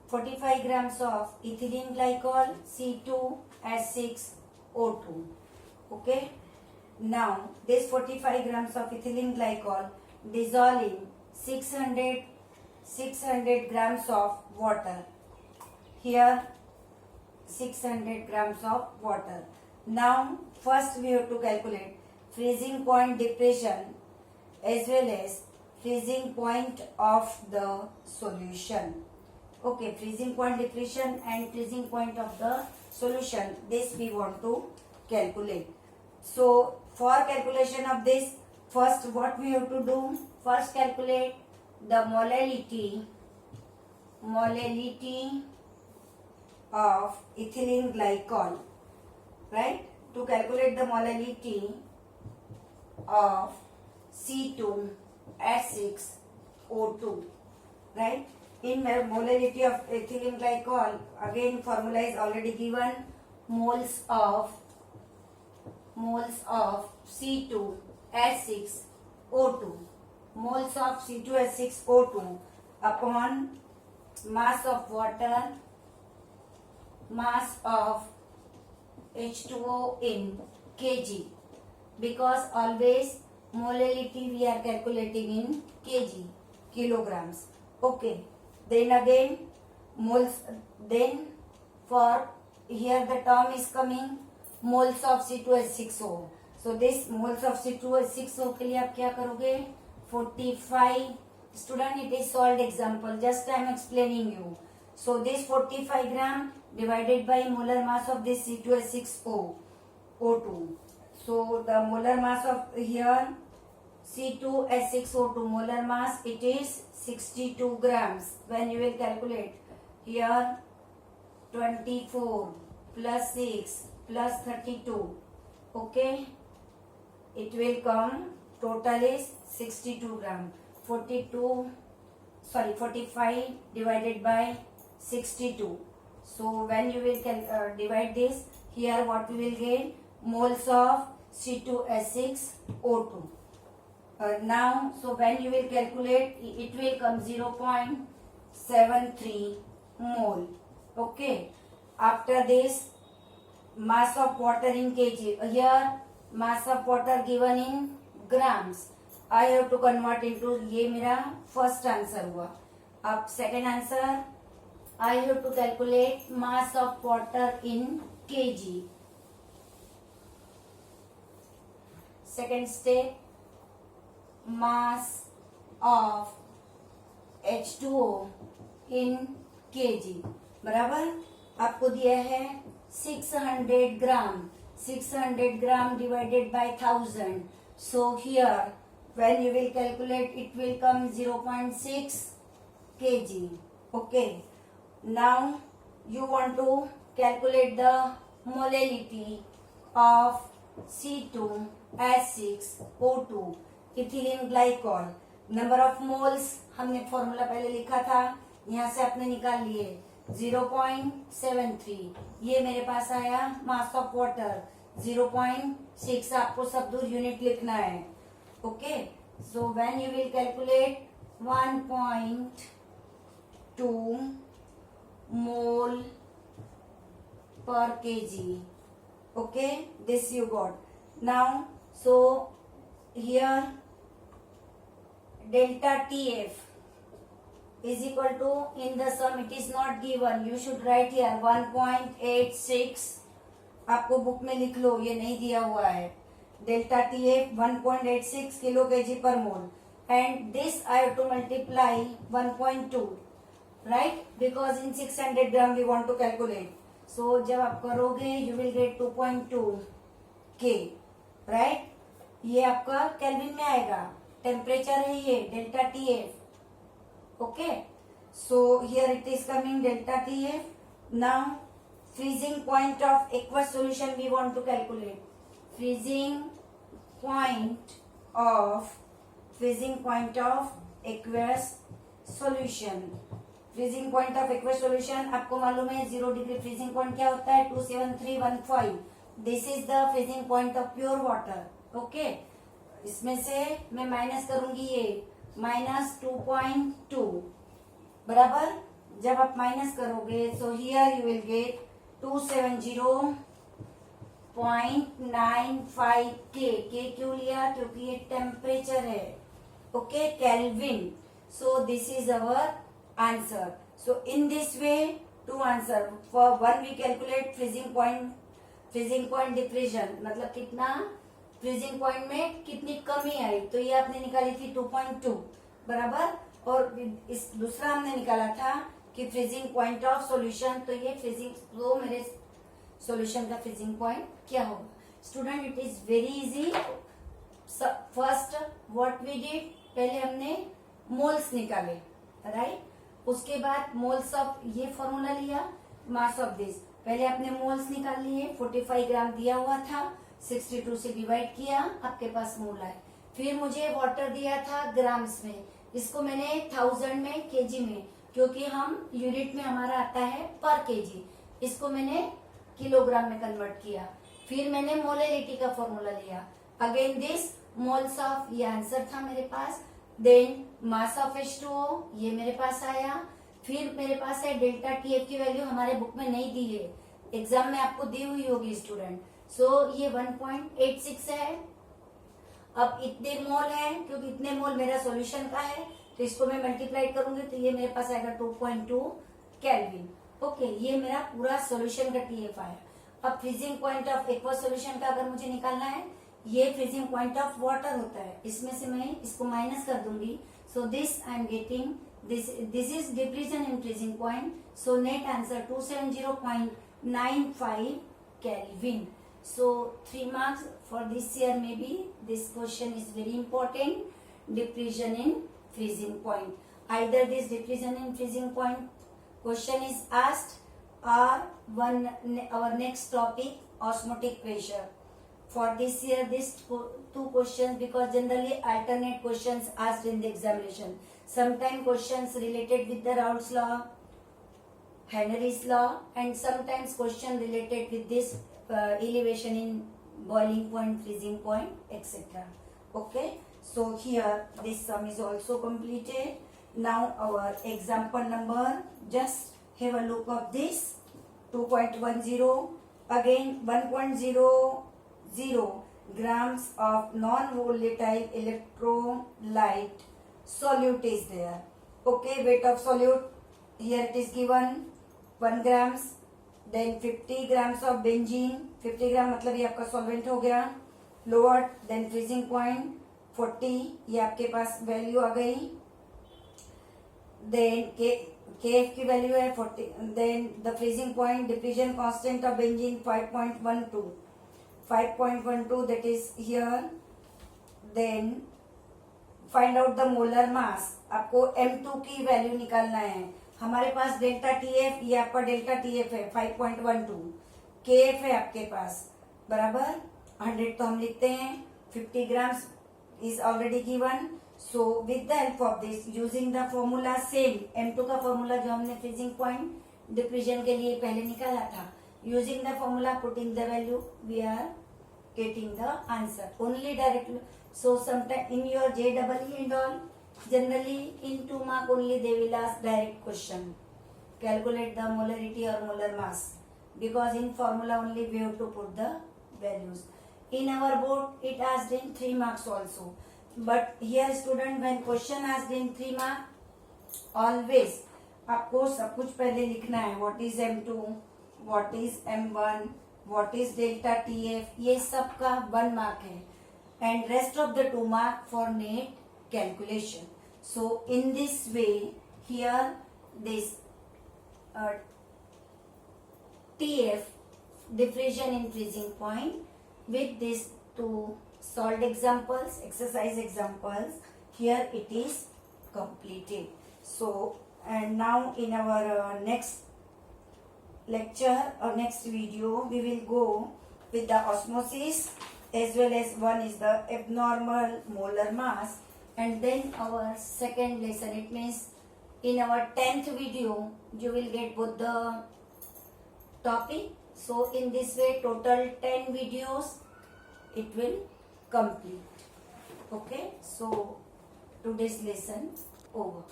45 grams of ethylene glycol C2H6O2. Okay. Now this 45 grams of ethylene glycol dissolve in 600 grams of water. Here 600 grams of water. Now first we have to calculate freezing point depression as well as freezing point of the solution. Okay, freezing point depression and freezing point of the solution, this we want to calculate. So for calculation of this, first what we have to do, first calculate the molality of ethylene glycol, right? To calculate the molality of C2H6O2, right? In molality of ethylene glycol, again formula is already given, moles of C2H6O2, moles of C2H6O2 upon mass of water, mass of H2O in kg, because always molality we are calculating in kg, kilograms. Okay, then again moles, then for here the term is coming moles of C2H6O. So this moles of C2H6O के लिए आप क्या करोगे, 45, student it is solved example, just I am explaining you. So this 45 gram divided by molar mass of this C2H6O2. So the molar mass of here C2H6O2 molar mass, it is 62 grams. When you will calculate here 24 plus 6 plus 32, okay, it will come, total is 62 gram. 45 divided by 62. So when you will divide this, here what we will get, moles of C2H6O2. Now, so when you will calculate, it will come 0.73 mole. Okay. After this, mass of water in kg. Here, mass of water given in grams. I have to convert into, ये मेरा first answer हुआ. अब second answer, I have to calculate mass of water in kg. Second step, mass of H2O in kg. बराबर, आपको दिया है 600 ग्राम. 600 gram divided by 1000. So here, when you will calculate, it will come 0.6 kg. Okay. Now you want to calculate the molality of C2H6O2 ethylene glycol. Number of moles हमने formula पहले लिखा था, यहाँ से आपने निकाल लिए 0.73. ये मेरे पास आया मास ऑफ वाटर 0.6. आपको सब दूर यूनिट लिखना है. Okay, so when you will calculate 1.2 mole per kg. Okay, this you got. Now, so here delta TF is equal to, in the sum it is not given, you should write here 1.86. आपको book में लिख लो, ये नहीं दिया हुआ है. Delta TF 1.86 kilo kg per mole, and this I have to multiply 1.2, right? Because in 600 gram we want to calculate. So जब आप करोगे you will get 2.2 K, right? ये आपका केल्विन में आएगा. टेम्परेचर है ये delta TF. Okay, so here it is coming delta TF. Now freezing point of aqueous solution we want to calculate. Freezing point of aqueous solution. Freezing point of aqueous solution आपको मालूम है 0 degree freezing point क्या होता है, 27315. This is the freezing point of pure water. Okay, इसमें से मैं minus करूंगी ये -2.2 बराबर. जब आप माइनस करोगे so here you will get 270.95 K क्यों लिया? क्योंकि ये टेम्परेचर है. Okay, kelvin. So this is our answer. So in this way to answer. For one we calculate freezing point depression, मतलब कितना फ्रीजिंग पॉइंट में कितनी कमी आई, तो ये आपने निकाली थी 2.2 बराबर. और इस दूसरा हमने निकाला था कि फ्रीजिंग पॉइंट ऑफ सॉल्यूशन, तो ये फ्रीजिंग, तो मेरे सॉल्यूशन का फ्रीजिंग पॉइंट क्या होगा? Student, it is very easy. First what we did, पहले हमने मोल्स निकाले, राइट. उसके बाद मोल्स ऑफ, ये फॉर्मूला लिया, मास ऑफ दिस. पहले आपने मोल्स निकाल लिए, 45 ग्राम दिया हुआ था, 62 से डिवाइड किया, आपके पास मोल आए. फिर मुझे वाटर दिया था ग्राम्स में, इसको मैंने 1000 में, केजी में, क्योंकि हम यूनिट में हमारा आता है पर केजी, इसको मैंने किलोग्राम में कन्वर्ट किया. फिर मैंने मोलेरिटी का फॉर्मूला लिया. अगेन दिस मोल्स ऑफ, ये आंसर था मेरे पास. देन मास ऑफ H2O, ये मेरे पास आया. फिर मेरे पास है डेल्टा TF की वैल्यू, हमारे बुक में नहीं दी है, एग्जाम में आपको दी हुई होगी स्टूडेंट. सो ये 1.86 है. अब इतने मोल है, क्योंकि इतने मोल मेरा सॉल्यूशन का है, तो इसको मैं मल्टीप्लाई करूंगी तो ये मेरे पास आएगा 2.2 केल्विन. ओके, ये मेरा पूरा सॉल्यूशन का TF आया. अब freezing point of aqua solution का अगर मुझे निकालना है, ये फ्रीजिंग पॉइंट ऑफ वाटर होता है, इसमें से मैं इसको माइनस कर दूंगी. So this I am getting, this is depression in freezing point. So net answer 270.95 kelvin. So 3 marks for this year, maybe this question is very important. Depletion in freezing point. Either this depletion in freezing point question is asked, or our next topic, osmotic pressure. For this year, these two questions, because generally alternate questions asked in the examination. Sometimes questions related with the Raoult's law, Henry's law, and sometimes question related with this elevation in boiling point, freezing point, etc. Okay, so here this sum is also completed. Now our example number, just have a look of this. 2.10, again 1.00 grams of non-volatile electrolyte solute is there. Okay, weight of solute, here it is given 1 grams. Then 50 grams of benzene, 50 gram मतलब ये आपका solvent हो गया, lower. Then freezing point 40, ये आपके पास value आ गई. Then KF की value है 40. Then the freezing point, depletion constant of benzene 5.12 that is here. Then find out the molar mass, आपको M2 की वैल्यू निकालना है. हमारे पास डेल्टा TF, ये आपका डेल्टा TF है 5.12. KF है आपके पास बराबर 100, तो हम लिखते हैं 50 grams is already given. So with the help of this, using the formula same, M2 का फॉर्मूला जो हमने फ्रीजिंग पॉइंट डिप्लीशन के लिए पहले निकाला था, using the formula, putting the value, we are getting the answer only directly. So sometime in your JEE and all, generally in 2 mark only they will ask direct question, calculate the molarity or molar mass, because in formula only we have to put the values. In our board it asked in 3 marks also, but here student, when question asked in 3 mark, always आपको सब कुछ पहले लिखना है. what is M2, what is M1, what is delta TF, ये सब का 1 mark है, and rest of the 2 mark for net calculation. So in this way, here this TF, diffusion in freezing point, with these 2 solved examples, exercise examples, here it is completed. So and now in our next lecture or next video, we will go with the osmosis, as well as one is the abnormal molar mass. And then our second lesson, it means in our 10th video you will get both the topic. So in this way total 10 videos it will complete. Okay, so today's lesson over.